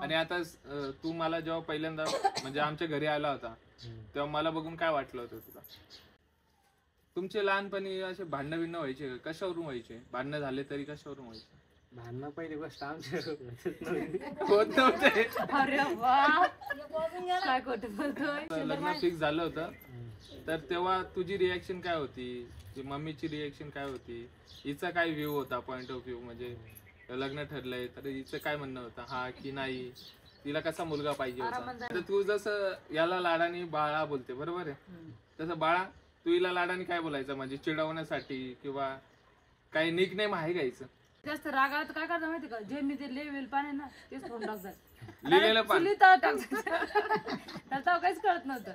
आणि आता तू मला जेव्हा पहिल्यांदा म्हणजे आमच्या घरी आला होता तेव्हा मला बघून काय वाटलं होतं तुला? तुमचे लहानपणी असे भांडणं बिंडणं व्हायचे का? कशावरून व्हायचे? भांडणं झाले तरी कशावरून व्हायचे? भांडणं पहिली गोष्ट आमच्या होत नव्हते. अरे वा काय खोटं बोलतोय. लग्न फिक्स झालं होतं तर तेव्हा तुझी रिएक्शन काय होती? मम्मीची रिएक्शन काय होती? हिचा काय व्ह्यू होता, पॉइंट ऑफ व्ह्यू? म्हणजे लग्न ठरलंय तर हिचं काय म्हणणं होतं, हा की नाही, तिला कसा मुलगा पाहिजे होता? तर तू जसं याला लाडाने बाळा बोलते बरोबर आहे, तसं बाळा तू हिला लाडाने काय बोलायचं? म्हणजे चिडवण्यासाठी किंवा काही निकनेम आहे का हिचं? जास्त रागात काय करता माहिती का, जे मी ते लेवेल पाणी ना तेच फोन टाकतात लिहिलेलं पान त्याला काहीच कळत नव्हतं.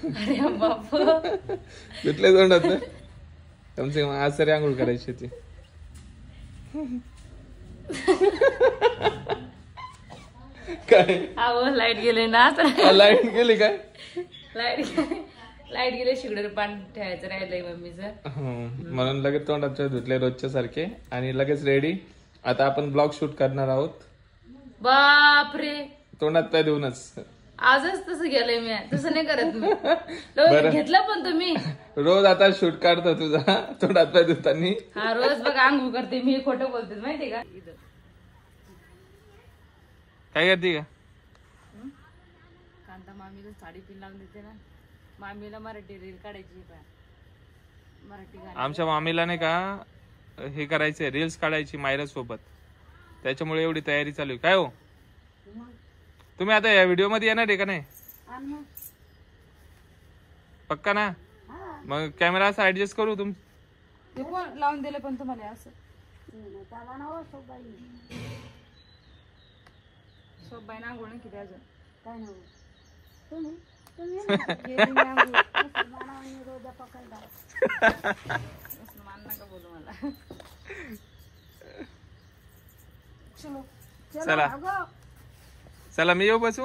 अरे बाप कुठल्या तोंडात कम से कम आज तरी आंघोळ करायची होती. काय अहो लाईट गेले ना, लाईट गेली काय? लाईट गेले शिगडर पाणी ठेवायचं राहिलंय मम्मीचं, म्हणून लगेच तोंडात धुतले रोजच्या सारखे आणि लगेच रेडी. आता आपण ब्लॉग शूट करणार आहोत. बापरे तोंडात पाय देऊनच. आजच तसं गेलंय मी, तसं नाही करत मी. घेतलं पण तुम्ही रोज आता शूट काढतो तुझा तोंडात पाय धुतानी. हा रोज बघा आंघोळ करते मी, खोटं बोलते माहितीये का? काय करते का? कांता मामीला साडी पिन लावून देते ना, मामीला मराठी रील काढायची, मराठी गाणी. आमच्या मामीला नाही का हे करायचंय, रील्स काढायची मायरा सोबत, त्याच्यामुळे एवढी तयारी चालू आहे. काय हो तुम्ही आता या व्हिडिओ मध्ये येणार आहे का नाही? पक्का ना? मग कॅमेरा असा ऍडजस्ट करू तुम ते कोण लावून दिले पण तुम्हाला असं? सोबाई ना आंघोळ किती अजून काय मान नका बोलू मला. चला चला मी येऊ बसू.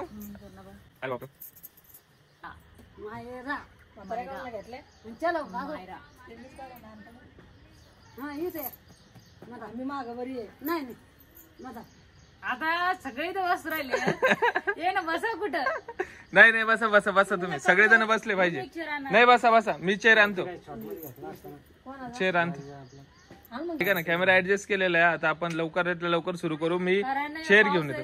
आता सगळे इथं बस राहिले, ये ना बसा कुठं. नाही नाही बसा बसा बसा, तुम्ही सगळेजण बसले पाहिजे. नाही बसा बसा, मी चेअर आणतो, चेअर आणतो. ठीक आहे ना, कॅमेरा ऍडजस्ट केलेला आहे. आता आपण लवकरात लवकर सुरू करू. मी चेअर घेऊन येतो.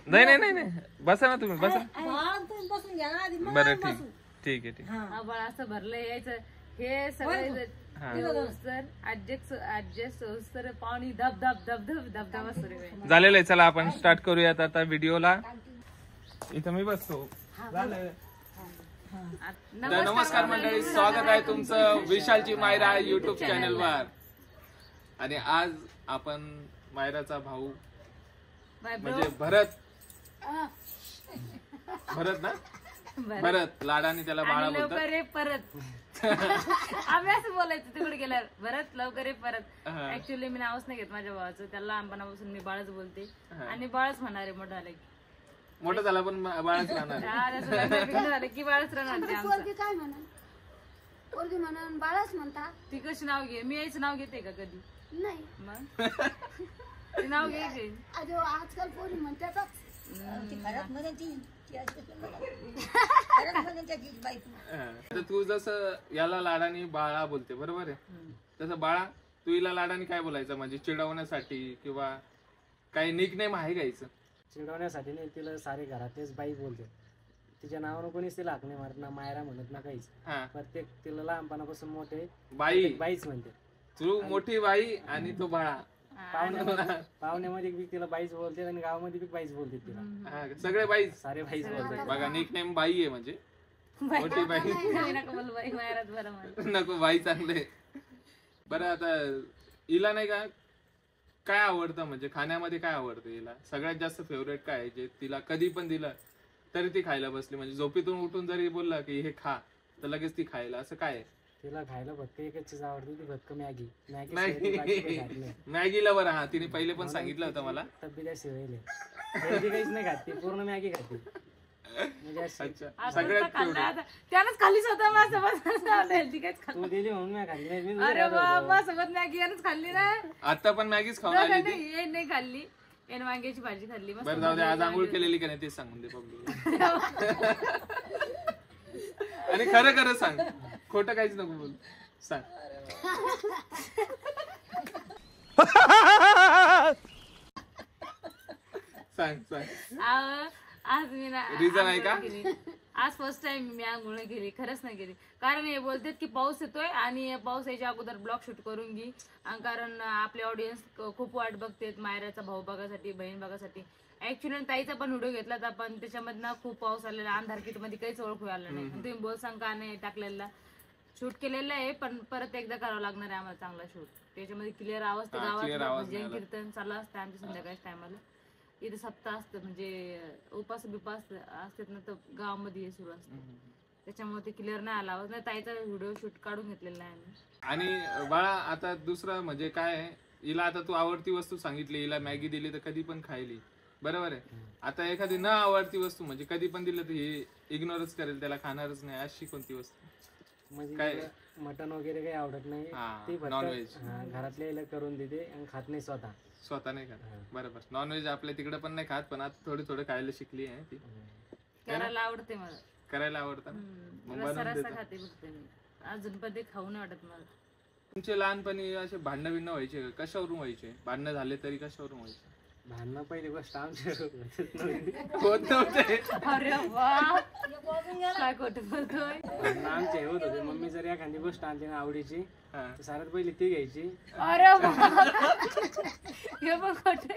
नाही नाही नाही बसा ना तुम्ही, बसा. बरं ठीक ठीक आहे ठीक. आबाळ असं भरलं यायचं हे सगळे ऍडजस्ट पाणी धब धब धब धब धबधबा सुरू झालेलं आहे. चला आपण स्टार्ट करूयात आता व्हिडिओला. इथं मी बसतो. झालं. नमस्कार मंडळी, स्वागत आहे तुमचं विशालची मायरा युट्यूब चॅनल वर. आणि आज आपण मायराचा भाऊ म्हणजे भरत ना, भरत लाडाने त्याला बाळा बोलतात. परत आम्ही असं बोलायचं तिकडे गेल्यावर, भरत लवकर ये परत. ऍक्च्युअली मी नावच नाही घेत माझ्या भावाचं, त्याला लहानपणापासून मी बाळच बोलते आणि बाळच म्हणणार आहे. मोठं झालं की मोठं झाला पण बाळच राहणार. झालं की बाळच राहणार. काय म्हणून बाळच म्हणता. ती कशी नाव घे, मी यायचं नाव घेते का कधी? नाही मग ते नाव घ्यायचे. आजकाल पोरी म्हणतात तू जसं याला लाडाने बाळा बोलते बरोबर आहे, तसं बाळा तू हिला लाडाने काय बोलायचं? म्हणजे चिडवण्यासाठी किंवा काही निकनेम आहे का हिचं? चिडवण्यासाठी नाही, तिला सारे घरातलेच बाई बोलते. तिच्या नावानं कोणीच तिला हाक नाही मारत ना, मायरा म्हणत ना काहीच. प्रत्येक तिला लहानपणापासून मोठे बाई बाईच म्हणते. तू मोठी बाई आणि तो बाळा. पाहुण्यामध्ये बी तिला बाईच बोलते आणि गावामध्ये बी बाईच बोलते तिला. सगळे बाईच, सारे बाईच बोलतात. बघा निकनेम बाई आहे म्हणजे मोठी बाई. नको बाई चांगले. बरं आता हिला नाही का काय आवडतं, म्हणजे खाण्यामध्ये काय आवडतं हिला? सगळ्यात जास्त फेवरेट काय आहे जे तिला कधी पण दिलं तरी ती खायला बसली? म्हणजे झोपेतून उठून जरी बोलला की हे खा तर लगेच ती खायला, असं काय आहे? तिला खायला फक्त एकच चीज आवडते, ती फक्त मॅगी. मॅगी मॅगीला बरं. हा, तिने पहिले पण सांगितलं होतं मला. तब्येत शिवायले हेल्दी काहीच नाही खात ती, पूर्ण मॅगी खाते. म्हणजे अशी अच्छा, सगळ्यात त्यानंच खाल्ली स्वतः माझ्यासोबत हेल्दी काहीच खाल्ली. तू दिली म्हणून मी खाल्ली नाही. मी अरे बाबा सोबत मॅगी यानंच खाल्ली ना. आता पण मॅगीच खाऊन आली ती. हे नाही खाल्ली, याने वांग्याची भाजी खाल्ली. मस्त बरं जाऊ दे, आज आंघोळ केलेली का नाही ते सांगून दे पब्लिक. आणि खरं खरं सांग, खोटं काहीच नको बोल, सांग. सांग सांग. आज मी ना Reason आहे का? आंघोळ केली. आज फर्स्ट टाइम मी आंघोळ केली, खरंच नाही केली. कारण हे बोलतात की पाऊस येतोय आणि पाऊस यायच्या अगोदर ब्लॉग शूट करून घे. कारण आपले ऑडियन्स खूप वाट बघतात मायराचा भाऊ बघासाठी, बहीण बघासाठी. ऍक्च्युली ताईचा पण व्हिडिओ घेतला होता, पण त्याच्यामधनं खूप पाऊस आलेला, अंधार किट मध्ये काहीच ओळखू आलं नाही. तुम्ही बोल सांग का नाही टाकलेला, शूट केलेलं आहे, पण परत एकदा करावं लागणार आहे आम्हाला चांगला शूट. त्याच्यामध्ये क्लिअर आवाज ते गावात भजन कीर्तन चालू असतं आमच्या संध्याकाळच्या टायमाला. इथे सप्ताह असतं, म्हणजे उपास बिपास असतात ना, तर गावामध्ये हे सुरू असतं. त्याच्यामुळे ते क्लिअर नाही आला आवाज. नाही ताईचा व्हिडिओ शूट काढून घेतलेला आहे आम्ही. आणि बाळा आता दुसरं म्हणजे काय आहे, हिला आता तू आवडती वस्तू सांगितली, हिला मॅगी दिली तर कधी पण खायली, बरोबर आहे. आता एखादी न आवडती वस्तू म्हणजे कधी पण दिलं तर ही इग्नोरच करेल, त्याला खाणारच नाही, अशी कोणती वस्तू? म्हणजे काय? मटन वगैरे काही आवडत नाही. ती नॉनव्हेज फक्त घरातल्या करून देते आणि खात नाही स्वतः. स्वतः नाही खात, बरोबर. नॉनव्हेज आपल्या तिकडे पण नाही खात, पण आता थोडी थोडं खायला शिकली आहे ती. करायला आवडते मला, करायला आवडतं ना, मग बनवून देतो. खाते फक्त मी, अजून पण ते खाऊ नाही वाटत मला. तुमचे लहानपणी असे भांडणं बिंडणं व्हायचे का? कशावरून व्हायचे भांडणं? झाले तरी कशावरून व्हायचे? भांडणं पहिली गोष्ट आमच्या होत नव्हते. अरे वा, काय खोटं बोलतोय. भांडणं आमचे होत होते. मम्मी जर एखादी गोष्ट आणली ना आवडीची, तर सगळ्यात पहिली ती घ्यायची. अरे हे बघ खोटं.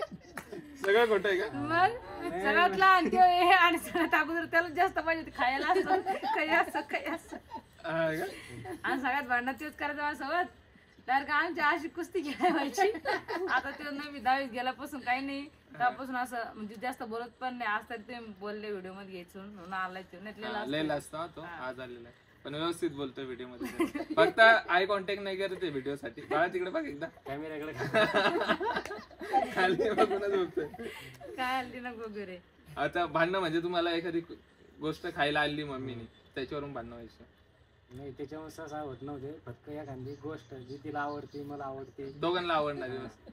सगळं खोटं आहे का? मग सगळ्यात लहान ते हे आणि सगळ्यात अगोदर त्याला जास्त पाहिजे खायला असं काही असं काही असं. आणि सगळ्यात भांडणं तेच करायचं माझ्यासोबत. तर का आमची अशी कुस्ती खेळायची. आता ते नवी 10वीत गेल्यापासून काही नाही, त्यापासून असं म्हणजे जास्त बोलत पण नाही. आज तर ते बोलले व्हिडिओ मध्ये घ्यायचो म्हणून आलाय तो, लयला असतो तो आज आलेला आहे, पण व्यवस्थित बोलतोय व्हिडिओ मध्ये. फक्त आय कॉन्टॅक्ट नाही करत ते व्हिडिओ साठी. बाळा तिकडे बघ एकदा, कॅमेऱ्याकडे खाली बघूनच बोलतोय. काय हल्ली नको वगैरे. आता भांडणं म्हणजे तुम्हाला एखादी गोष्ट खायला आणली मम्मीने, त्याच्यावरून भांडणं व्हायचं? नाही, त्याच्यामुळे सहसा होत नव्हते. फक्त एखादी गोष्ट जी तिला आवडते, मला आवडते, दोघांना आवडणारी वस्तू,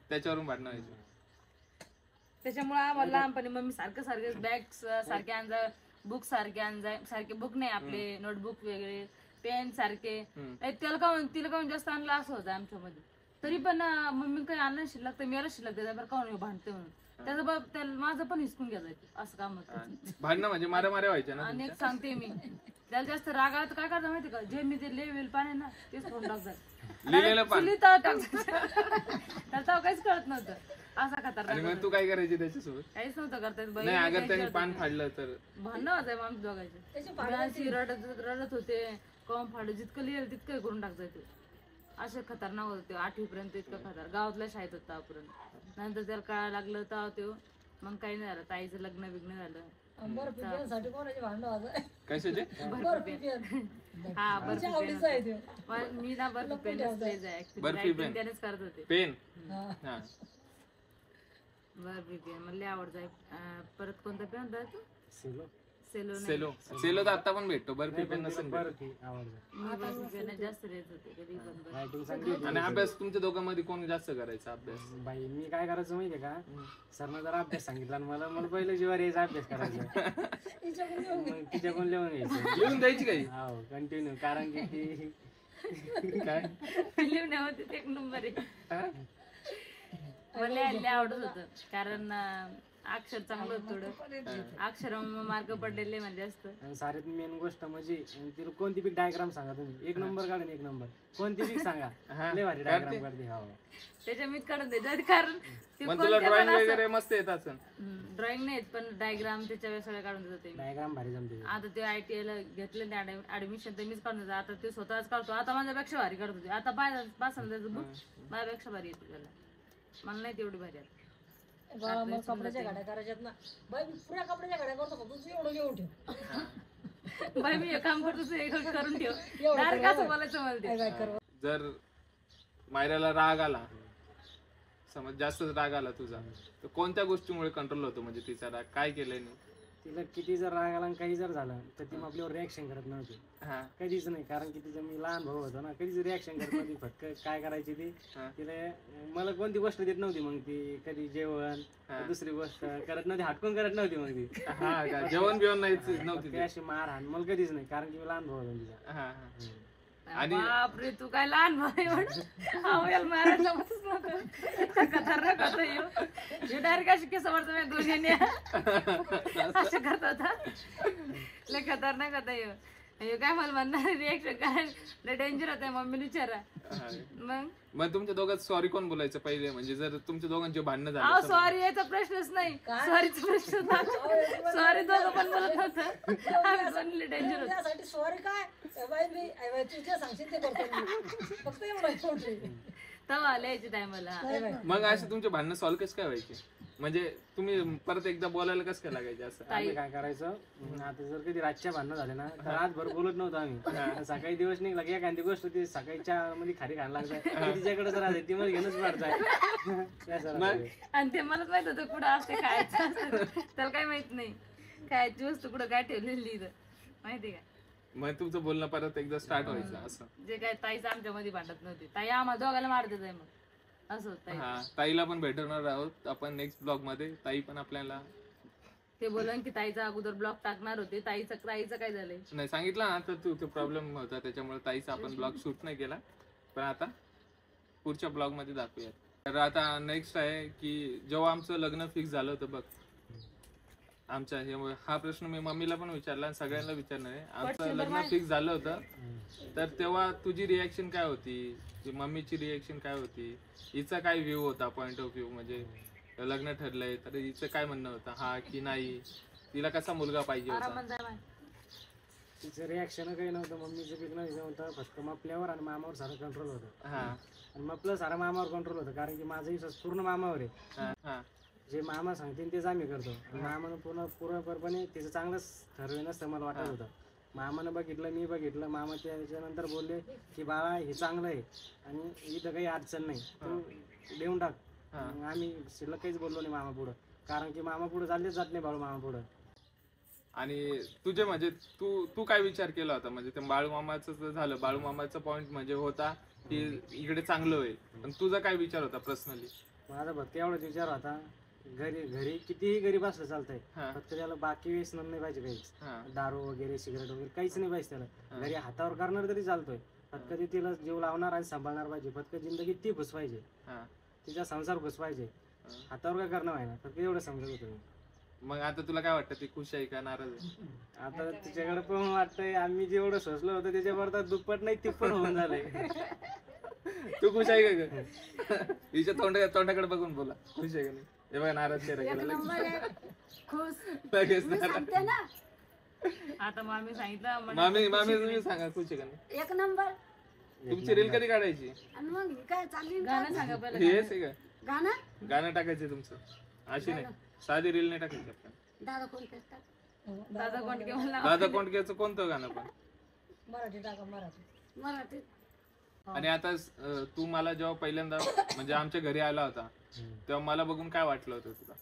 त्याच्यावरून भांडणं व्हायचं. त्याच्यामुळे आम्हाला लहानपणी मम्मी सारखं बॅग सारखे आणजा, बुक सारखे आणजाय, सारखे बुक नाही आपले नोटबुक वेगळे, पेन सारखे. तिला काऊन जास्त आणलं असं होतं आमच्यामध्ये. तरी पण मम्मी काही आणलं शिल्लक तर मला शिल्लक द्यायचं, बरं काऊन भांडते म्हणून. त्याचं बाब त्याला माझं पण हिसकून घ्यायचं, असं काम होतं. भांडणं म्हणजे मारा व्हायच्या ना. आणि एक सांगते मी, त्याला जास्त राग आला तर काय करता माहिती का, जे मी ते लिहिलेलं पान आहे ना तेच फोन टाकतात. लिहिलेलं पान त्याला काहीच कळत नव्हतं. असा खतरनाक. आणि मग तू काय करायची त्याच्यासोबत? काहीच नव्हतं करता. नाही, अगर त्याने पान फाडलं तर भांडणं होतं आम्ही दोघांचे. रडत होते, कॉम फाड जितकं लिहिलं तितकं करून टाकायचं. असे खतरनाक होते. 8वी पर्यंत इतकं खतर. गावातल्या शाळेत होता पर्यंत. नंतर त्याला कळायला लागलं तर तो मग काही नाही झालं. ताईचं लग्न बिग्न झालं. कशाचे? हा बर्फी पेन. मी ना बर्फी पेन त्यानेच करत होते. पेन बर्फी पेन मला आवडत. परत कोणता पेन होता तो? सेलो. सेलो तर आता पण भेटतो. बर्फी पेन नसेल. बर्फी आवडतं. मी बर्फी पेन जास्त रेट होते कधी पण. आणि अभ्यास तुमच्या दोघांमध्ये कोण जास्त करायचा अभ्यास? बाई मी काय करायचं माहितीये का, सरनं जरा अभ्यास सांगितला मला पहिलं जीवावर यायचा अभ्यास करायचा. मग तिच्याकडून लिहून घ्यायचं. लिहून द्यायची काही? हो कंटिन्यू. कारण की ती काय लिहिण्यामध्ये एक नंबर आहे. मला आवडत होत कारण अक्षर चांगलं होतं. थोडं अक्षर मार्क पडलेले म्हणजे असतं. साऱ्यात मेन गोष्ट म्हणजे तिला कोणती बी डायग्राम सांगा तुम्ही, एक नंबर काढून एक नंबर. कोणती बी सांगा, लय भारी डायग्राम काढते. हो त्याच्या मीच काढून द्यायचं. कारण तुला ड्रॉइंग वगैरे मस्त येत असेल? ड्रॉइंग नाही पण डायग्राम त्याच्या वेळेस सगळं काढून देतो. डायग्राम भारी जमते. आता ते ITI ला घेतलं ऍडमिशन तर मीच काढून देतो. आता ते स्वतःच काढतो. आता माझ्यापेक्षा भारी काढत होते. आता पास बुक माझ्यापेक्षा भारी येते त्याला. मला नाही तेवढी भारी आता. कपड्याच्या गाड्या करायच्यात ना बाई, पुऱ्या कपड्याच्या गाड्या करतो. तुझं एवढं घेऊन ठेव. बाई मी हे काम करतो तू हे करून ठेव डायरेक्ट असं बोलायचं मला ते. जर मायराला राग आला, समज जास्तच राग आला तुझा, तर कोणत्या गोष्टीमुळे कंट्रोल होतो? म्हणजे तिचा राग काय केलंय नाही? तिला किती जर राग आला आणि काही जर झालं तर ती आपल्यावर रिॲक्शन करत नव्हती, हा कधीच नाही. कारण की तिचं मी लहान भाऊ होतो ना, कधीच रिॲक्शन करत नव्हती. फक्त काय करायची ती, हा. तिला मला कोणती गोष्ट देत नव्हती. मग ती कधी जेवण दुसरी गोष्ट करत नव्हती, हटकून करत नव्हती. मग ती हा का जेवण बिवण नव्हती ती अशी मार हाण मला कधीच नाही, कारण की मी लहान भाऊ होतो तिचा. हा हा. बापरे तू काय लहान भाई याला मारायला जमतच नव्हतं. खतरनाक होतं ह्यो डायरेक्ट अशी केस आवडतं मी दोन्ही असं करत होता. लय खतरनाक होता ह्यो काय मला म्हणणार रिएक्शन काय लय डेंजर होतं. मम्मीने विचारा मग तुमच्या दोघात सॉरी कोण बोलायचं पहिले? म्हणजे जर तुमच्या दोघांचे भांडणं अहो झाले, सॉरी याचा प्रश्नच नाही, सॉरीचा प्रश्न सॉरी दोघं पण बोलत नव्हतं. डेंजर होतं. त्यासाठी सॉरी काय बाई मी तुझ्या सांगशील ते करतो मी. फक्त एवढं तवा लिहायची टायमाला. मग असे तुमचे भांडणं सॉल्व्ह कसं काय व्हायचे? म्हणजे तुम्ही परत एकदा बोलायला कसं काय लागायचे? असं आम्ही काय करायचं, आता जर कधी रातच्या भांडणं झाले ना तर रातभर बोलत नव्हतो आम्ही. सकाळी दिवस निघला की एखादी गोष्ट ती सकाळीच्या मध्ये खाली खायला लागते, तिच्याकडेच राहते, ती मला घेणंच पडताय. आणि ते मलाच माहित होतं कुठं असते खायचं असतं, त्याला काही माहित नाही खायची वस्तू कुठं काय ठेवलेली इथं माहिती का. मग तुमचं बोलणं परत एकदा स्टार्ट व्हायचं असं. जे काय ताईच आमच्या मध्ये भांडत नव्हती, ताई आम्हाला दोघांना मारत आहे मग असं होतं. हा, ताईला पण भेटवणार आहोत आपण नेक्स्ट ब्लॉग मध्ये. ताई पण आपल्याला ते बोलन की ताईचा अगोदर ब्लॉग टाकणार होते, ताईचं काय झालंय नाही सांगितलं ना, तर तू प्रॉब्लेम होता त्याच्यामुळे ताईचा आपण ब्लॉग शूट नाही केला, पण आता पुढच्या ब्लॉग मध्ये दाखवूया. तर आता नेक्स्ट आहे की जेव्हा आमचं लग्न फिक्स झालं होतं बघ, आमच्या हा प्रश्न मी मम्मीला पण विचारला आणि सगळ्यांना विचारणार आहे. आमचं लग्न फिक्स झालं होतं तर तेव्हा तुझी रिॲक्शन काय होती, मम्मीची रिॲक्शन काय होती, हिचा काय व्ह्यू होता, पॉइंट ऑफ व्ह्यू? म्हणजे लग्न ठरलंय तर हिचं काय म्हणणं होतं, हा की नाही, तिला कसा मुलगा पाहिजे होता? तिचं रिॲक्शन काही नव्हतं. मम्मीचं पिकणं होतं फक्त मपल्यावर आणि मामावर सारं कंट्रोल होतं. हा आणि मपलं सारं मामावर कंट्रोल होतं, कारण की माझा विश्वास पूर्ण मामावर आहे. हा जे मामा सांगतील तेच आम्ही करतो. मामानं पूर्णपणे तिचं चांगलंच ठरवेन असं मला वाटत होतं. मामानं बघितलं, मी बघितलं, मामा त्याच्यानंतर बोलले की बाळा हे चांगलं आहे आणि इथं काही अडचण नाही, तू देऊन टाक. आम्ही शिल्लक काहीच बोललो नाही मामा पुढं, कारण की मामा पुढे चाललेच जात नाही बाळू मामा पुढं. आणि तुझे म्हणजे तू काय विचार केला होता? म्हणजे ते बाळूमामाचं झालं, बाळूमामाचा पॉइंट म्हणजे होता की इकडे चांगलं होईल, पण तुझा काय विचार होता पर्सनली? माझा फक्त एवढाच विचार होता, घरी कितीही गरीब असलं चालतंय, फक्त त्याला बाकी व्यसन नाही पाहिजे, काहीच दारू वगैरे सिगरेट वगैरे काहीच नाही पाहिजे त्याला. घरी हातावर करणार तरी चालतोय, फक्त ते तिला जीव लावणार आणि सांभाळणार पाहिजे. फक्त जिंदगी ती खुश पाहिजे, तिचा संसार खुश पाहिजे, हातावर काय करणं व्हायना, फक्त एवढं समजत होतं मी. मग आता तुला काय वाटतं, ती खुश आहे का नाराज आहे? आता तिच्याकडे पण वाटतंय आम्ही जेवढं सोचलं होतं त्याच्यावर दुप्पट नाही तिप्पट होऊन झालंय. तू खुश आहे का? हिच्या तोंडाकडे बघून बोला, खुश आहे का नाही? हे बघा नाराज चेहरा केला लगेच. सांगते ना, आता मामी सांगितलं मामी तुम्ही सांगा खुश आहे का नाही? एक नंबर. तुमची रील कधी काढायची? आणि मग ही काय चालली ना? गाणं सांगा पहिलं. हेच आहे का गाणं गाणं टाकायचं तुमचं? अशी नाही, साधी रील नाही टाकायची आपण. दादा कोण करतात? दादा कोंडके म्हणला. दादा कोंडकेचं कोणतं गाणं पण? मराठी टाका मराठी. मराठीत. आणि आता तू मला जेव्हा पहिल्यांदा म्हणजे आमच्या घरी आला होता तेव्हा मला बघून काय वाटलं होतं तुला?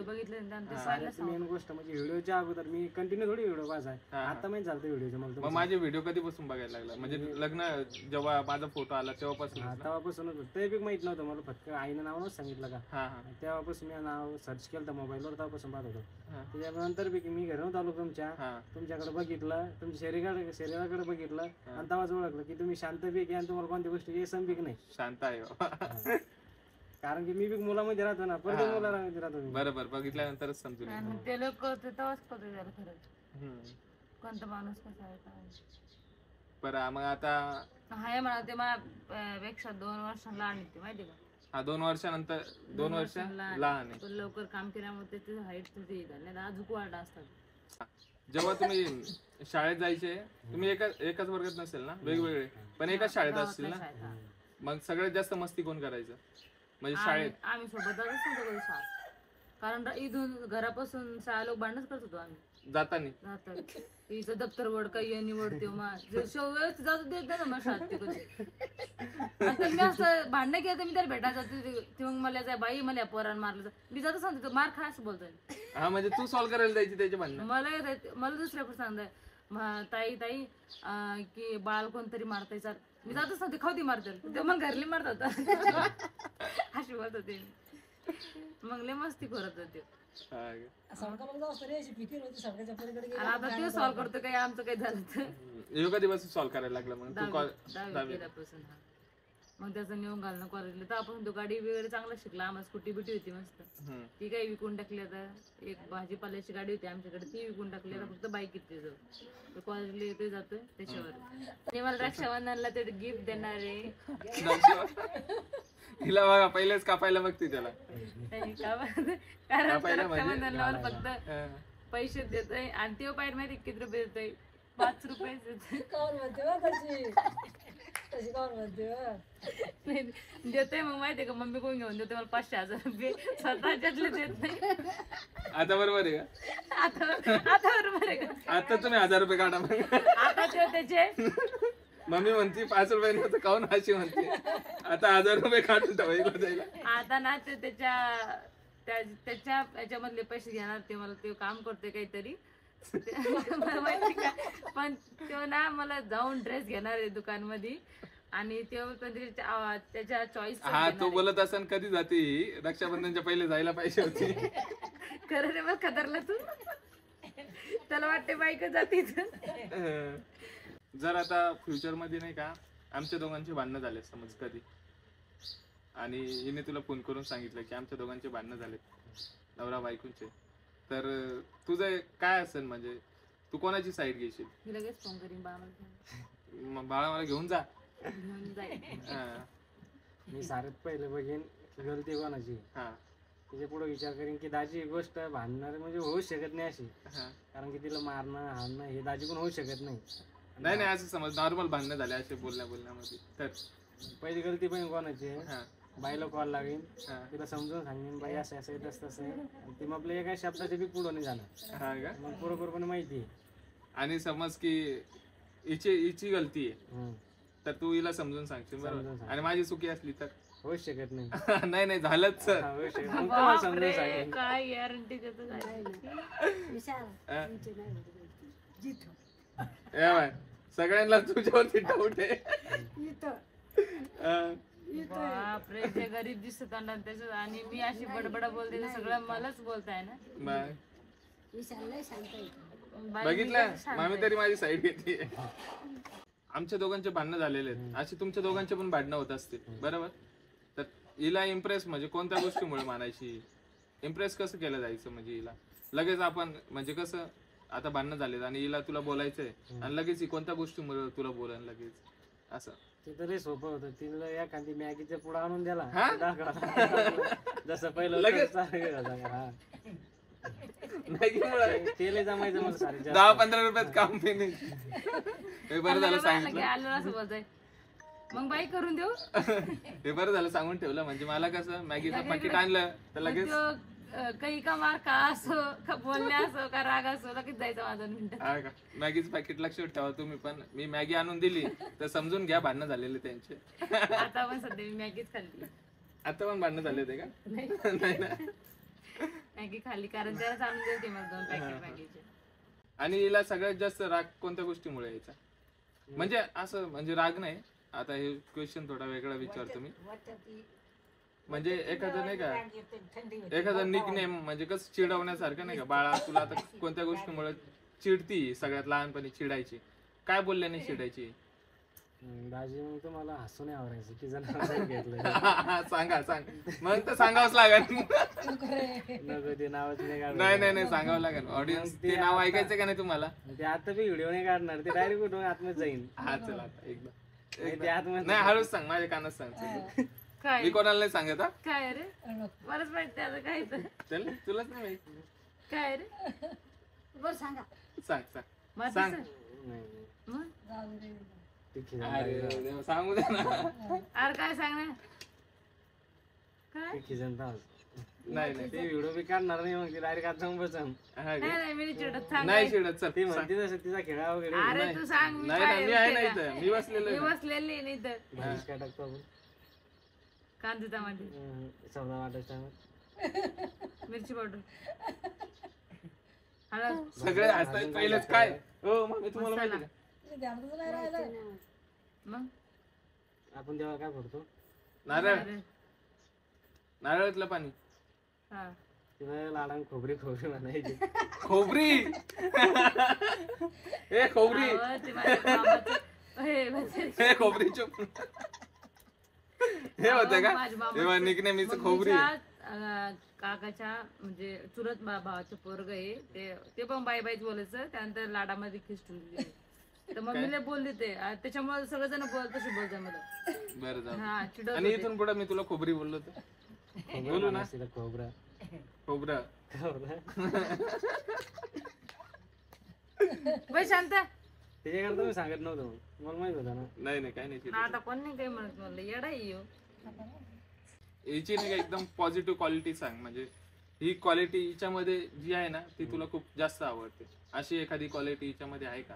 बघितलं ते सगळ्यात मेन गोष्ट म्हणजे व्हिडिओच्या अगोदर मी कंटिन्यू थोडी व्हिडिओ पाहायचा, आता माहित झालं व्हिडिओच्या मला. मग माझे व्हिडिओ कधीपासून बघायला लागला? म्हणजे लग्न जेव्हा माझा फोटो आला तेव्हापासून? तेव्हापासूनच ते बी माहित नव्हतं मला, फक्त आईनं नावच सांगितलं का. हा तेव्हापासून मी नाव सर्च केलं तर मोबाईलवर, तेव्हापासून पाहत होतो. त्याच्यानंतर बी मी घरून आलो तुमच्याकडे बघितलं, तुमच्या शरीराकडे बघितलं आणि तेव्हाच ओळखलं की तुम्ही शांत पीक आणि तुम्हाला कोणत्या गोष्टी सम पीक नाही. शांत आहे कारण की मी बी मुलामध्ये राहतो ना, परत मुलामध्ये राहतो. बरोबर, बघितल्यानंतरच समजून. ते लोक तेव्हाच कळतं त्याला खरंच कोणता माणूस कसा आहे काय. बरं मग आता हाय म्हणा ते मला पेक्षा 2 वर्षांना लहान येते माहिती का. हा 2 वर्षानंतर 2 वर्ष लहान आहे. पण लवकर काम केल्यामुळे त्याची हाईट तुझी नाही अजून वाढ असतात. जेव्हा तुम्ही शाळेत जायचे, तुम्ही एकाच वर्गात नसेल ना, वेगवेगळे पण एकाच शाळेत असतील ना? मग सगळ्यात जास्त मस्ती कोण करायचं म्हणजे शाळेत? आम्ही सोबत जातच नव्हतो कधी शाळेत, कारण इथून घरापासून शाळा लोक भांडणच करत होतो आम्ही. जातानी जातात तिचं दप्तर वड काही आणि वडते व्यवस्थित जातो देत ना मग शाळेत कधी आता मी असं भांडणं केलं तर मी त्याला भेटायला जाते ते मग मला जाय बाई मला पोरानं मारलं मी जातो सांगतो मार खा असं बोलतोय हा म्हणजे तू सॉल्व्ह करायला द्यायची त्याचे भांडण. मला दुसऱ्याकडे सांगताय ताई ताई की बाळ कोणतरी मारताय चाल मी जातच नव्हते खावती मारतात ते मग घरली मारतात अशी बोलत होते मग लय मस्ती करत होते सडका मग जाऊ रे अशी फिकीर होती सडकाच्या पलीकडे गेली. आणि आता ते सॉल्व्ह करतो काही आमचं काही झालं तर ह्यो कधीपासून सॉल्व्ह करायला लागला मग तू दहावी केल्यापासून हा. मग त्याचं नेऊन घालणं कॉलेजला तर आपण तो गाडी वगैरे चांगला शिकला आम्हाला स्कूटी बिटी होती मस्त ती काही विकून टाकली आता एक भाजीपाल्याची गाडी होती आमच्याकडे ती विकून टाकली आता फक्त बाईक येते जाऊ तर कॉलेजला येते जातोय त्याच्यावर आणि मला रक्षाबंधनला ते गिफ्ट देणार आहे हिला बघा पहिलेच कापायला बघते त्याला कारण रक्षाबंधनला मला फक्त पैसे देतोय आणि ते पाहिजे माहिती किती रुपये देतोय 5 रुपये देतोय कावर म्हणते हो तशी तशी कावर म्हणते हो. देतोय मग माहितीये का मम्मी कोण घेऊन देते मला 500,000 रुपये स्वतःच्यातले देत नाही आता बरोबर आहे का? आता बरोबर आहे का आता तुम्ही 1000 रुपये काढा मग. आता ते त्याचे मम्मी म्हणती 5 रुपये नव्हतं काऊन अशी म्हणते आता 1000 रुपये काढून ठेवायला जायला. आता ना ते त्याच्या याच्यामधले पैसे घेणार ते मला ते काम करते काहीतरी मला माहिती का पण तो ना मला जाऊन ड्रेस घेणार आहे दुकानमध्ये आणि तो त्याच्या चॉईस हा तो बोलत असन कधी जाते ही रक्षाबंधनच्या पहिले जायला पाहिजे होती. खरं रे मग खतरला तू त्याला वाटते बाईक जाते जर आता फ्युचर मध्ये नाही का आमच्या दोघांची भांडणं झाले समज कधी आणि हिने तुला फोन करून सांगितलं की आमच्या दोघांचे भांडणं झालेत नवरा बायकोचे तर तुझं काय असेल म्हणजे तू कोणाची साईड घेशील? मी लगेच फोन करीन बाळा मग बाळा मला घेऊन जा. घेऊन जाईल मी सारत पहिले बघेन की गलती कोणाची त्याच्या पुढे विचार करीन की दाजी ही गोष्ट भांडणार म्हणजे होऊ शकत नाही अशी कारण की तिला मारणं हाणणं हे दाजी पण होऊ शकत नाही. नाही असं समज नॉर्मल भांडणं झाले असे बोलण्यामध्ये तर पहिली गलती पण कोणाची आहे बाईला कॉल लागेल तिला समजून सांगेन बाई असं असं तसं तसं आहे आणि ती मग आपल्या एका शब्दाचे बी पुढं नाही जाणार मग बरोबरपणे माहिती आहे. आणि समज की हिची गलती आहे तर तू हिला समजून सांगशील बरोबर आणि माझी चुकी असली तर होऊ शकत नाही. नाही झालंच सर होऊ शकत मग तुम्हाला समजून सांगेन. काय गॅरंटी देतो विशाल तुमची नाही होत. जिथं सगळ्यांना तुझ्यावरती डाऊट आहे. बापरे जे गरीब दिसत त्याच्यात आणि मी अशी बडबड बोलते ते सगळं मलाच बोलताय ना. विशाल लय शांत आहे. बघितलं मामी तरी माझी साईड घेते. आमच्या दोघांचे भांडणं झालेले आहेत अशी तुमच्या दोघांचे पण भांडणं होत असतील बरोबर तर हिला इम्प्रेस म्हणजे कोणत्या गोष्टीमुळे मानायची इम्प्रेस कसं केलं जायचं म्हणजे हिला लगेच आपण म्हणजे कसं आता भांडणं झालेत आणि हिला तुला बोलायचंय आणि लगेच ही कोणत्या गोष्टीमुळे तुला बोलायला लगेच असं ते तरी सोपं होतं तिला एखादी मॅगीच्या पुढे आणून दिला जसं पहिलं लगेच तेल जमायचं मला सारे 10-15 रुपयात काम फिनिश. हे बरं झालं सांगितलं आलं असं बोलताय मग बाई करून देऊ. हे बरं झालं सांगून ठेवलं म्हणजे मला कसं मॅगीचं पाकिट आणलं तर लगेच काही का मार का असो का बोलणे असो का राग असो लगेच जायचं माझं मिनिट. मॅगीचं पॅकेट लक्षात ठेवा तुम्ही पण मी मॅगी आणून दिली तर समजून घ्या भांडणं झालेले त्यांचे. आता पण सध्या मी मॅगीच खाल्ली. आता पण भांडणं झाले ते का? नाही ना मॅगी खाल्ली कारण त्याला आणून देते मला 2 पॅकेट मॅगीचे. आणि हिला सगळ्यात जास्त राग कोणत्या गोष्टीमुळे यायचा म्हणजे असं म्हणजे राग नाही आता हे क्वेश्चन थोडा वेगळा विचारतो मी म्हणजे एखादं नाही का एखादं निकनेम म्हणजे कसं चिडवण्यासारखं नाही का बाळा तुला आता कोणत्या गोष्टीमुळे चिडती सगळ्यात लहानपणी चिडायची काय बोलल्याने चिडायची? दाजी मग तुम्हाला हसून आवरायचं की जण घेतलं सांग मग तर सांगावंच लागेल. नको ते नावच नाही सांगावं लागेल ऑडियन्स ते नाव ऐकायचं का नाही तुम्हाला? ते आता बी व्हिडिओ नाही काढणार ते डायरेक्ट कुठून आतमध्ये जाईन. हा चला आता एकदा ते आतमध्ये नाही हळूच सांग माझ्या कानात सांग काय मी कोणाला नाही सांगत. काय रे मलाच माहिती आता काय तर तुलाच नाही माहिती काय रे बरं सांगा. सांग माहिती नाही, मग अरे सांगू दे ना. अरे काय सांगणार काय खिजन नाही नाही ते व्हिडिओ बी काढणार नाही मग डायरेक्ट आता जाऊन बसन. हा नाही का? नाही मी नाही चिडत सांग नाही चिडत चल ती म्हणते तसं तिचा खेळा वगैरे अरे तू सांग मी नाही ना काय मी आहे ना केलं? इथं मी बसलेलो मी आहे ना. बसलेली नाही तर भाजीच काय टाकतो आपण कांदे टमाटे समजा वाटायच्या टायमात. मिरची पावडर हळद सगळे हसतायत पहिलेच काय हो मग मी तुम्हाला माहिती का ध्यानातच नाही राहिलं. मग आपण तेव्हा काय करतो नारळ नारळातलं पाणी हा तिला लाडान खोबरी खोबरी म्हणायची. खोबरी ए खोबरी आवं, ते माझ्या मामाचं- हे माझे- हे खोबरी चुप हे होतं का माझ्या मामाचं- तेव्हा निकने मीच खोबरी मम्मीच्या, काकाच्या म्हणजे चुलत भावाचं पोरग आहे ते पण बाई बाईच बोलायचं त्यानंतर लाडामध्ये खिस्टून दिली तर मम्मीला बोलली ते त्याच्यामुळे सगळेजण तशी बोलतात मला बरं जाऊ हा चिडवत आणि होते. इथून पुढे मी तुला खोबरी बोललो होतो बोलू ना तिला खोबरा खोबरं बाई शांत त्याच्याकरता मी सांगत नव्हतो मला माहित होतं ना. नाही नाही काही नाही चिडत. आता कोण नाही काही म्हणत मला येडा येऊ याची नाही का एकदम पॉझिटिव्ह क्वालिटी सांग म्हणजे ही क्वालिटी हिच्यामध्ये जी आहे ना ती तुला खूप जास्त आवडते अशी एखादी क्वालिटी हिच्यामध्ये आहे का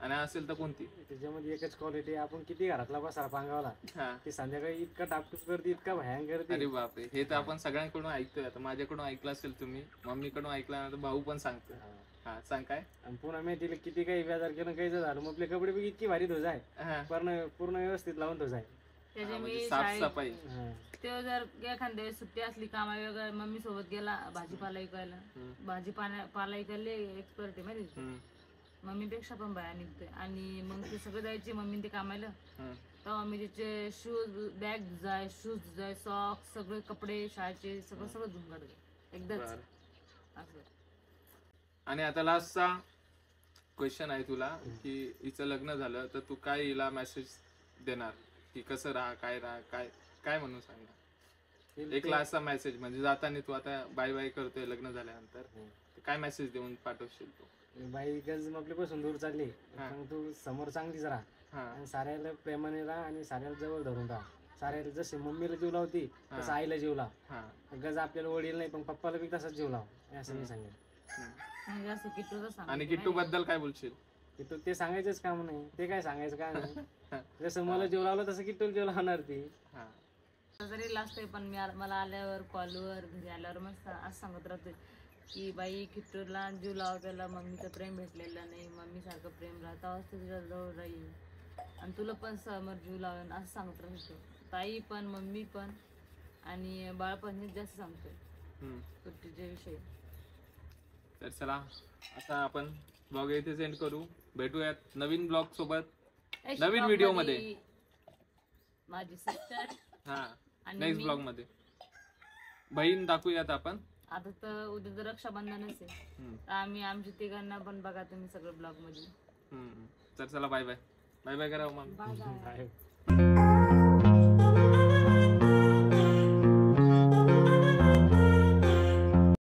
आणि असेल तर कोणती त्याच्यामध्ये एकच क्वालिटी आपण किती घरातला बसारा पांगावला हा ती संध्याकाळी इतका टापटूप करते इतका भयान करते. अरे बापरे हे तर आपण सगळ्यांकडून ऐकतोय आता माझ्याकडून ऐकलं असेल तुम्ही मम्मीकडून ऐकलं ना तर भाऊ पण सांगतो हा सांग काय आणि पुन्हा मी तिला किती काही व्याजार केलं काही झालं मग आपले कपडे बी इतकी भारी धुज आहे हा पूर्ण व्यवस्थित लावून धुज आहे. त्याच्या म्हणजे मी शाळेत साफसफाई ते जर एखाद्या वेळेस सुट्टी असली कामा वगैरे मम्मी सोबत गेला भाजीपाला विकायला पाला विकायला एक्सपर्ट आहे माहिती हम्म, मम्मीपेक्षा पण बाया निघतोय आणि मग ते सगळं जायचे मम्मी ते कामाला हम्म. तेव्हा मी तिचे शूज बॅग धुजाय शूज धुजाय सॉक्स सगळे कपडे शाळेचे सगळं सगळं धुवून काढले एकदाच बरं. असं आणि आता लास्टचा क्वेश्चन आहे तुला की हिचं लग्न झालं तर तू काय हिला मेसेज देणार की कसं राहा काय काय काय म्हणून सांगणार एक लास्टचा मेसेज म्हणजे जाताना तू आता बाय बाय करतोय लग्न झाल्यानंतर तर काय मेसेज देऊन पाठवशील तू बाई गज आपल्यापासून दूर चालली हा. मग तू समोर चांगलीच राहा हा आणि साऱ्याला प्रेमाने राहा आणि साऱ्याला जवळ धरून राहा. साऱ्याला जसे मम्मीला जीव लावती हा. तसं आईला जीव लाव. हा गज आपल्याला वडील नाही पण पप्पाला बी तसाच जीव लाव असं मी सांगेन. हम्म. म्हणजे असं किट्टूचं सांग आणि किट्टू बद्दल काय बोलशील की तू ते सांगायचंच काम नाही ते काय सांगायचं काम नाही जसं मला जीव लावलं तसं किट्टूला जीव लावणार ती. हा जरी लास्ट आहे पण मला आल्यावर कॉलवर घरी आल्यावर मस्त असं सांगत राहते की बाई किट्टूला जीव लावायला मम्मीचं प्रेम भेटलेलं नाही मम्मी सारखं प्रेम राहता तुझ्या जवळ राहील आणि तुला पण समोर जीव लावेन असं सांगत राहतो ताई पण मम्मी पण आणि बाळ पण हे जास्त सांगतोय हम्म. सुट्टीच्या विषयी. तर चला आता आपण ब्लॉग इथे सेंड करू भेटूयात नवीन ब्लॉग सोबत नवीन व्हिडिओ मध्ये माझी सिस्टर हा आणि नेक्स्ट मी. ब्लॉग मध्ये बहीण दाखवूयात आपण आता तर उद्या तर रक्षाबंधनच आहे हम्म. तर आम्ही आमच्या तिघांना पण बघा तुम्ही सगळं ब्लॉग मध्ये. तर चला बाय बाय बाय बाय करा मग बाय बाय. काय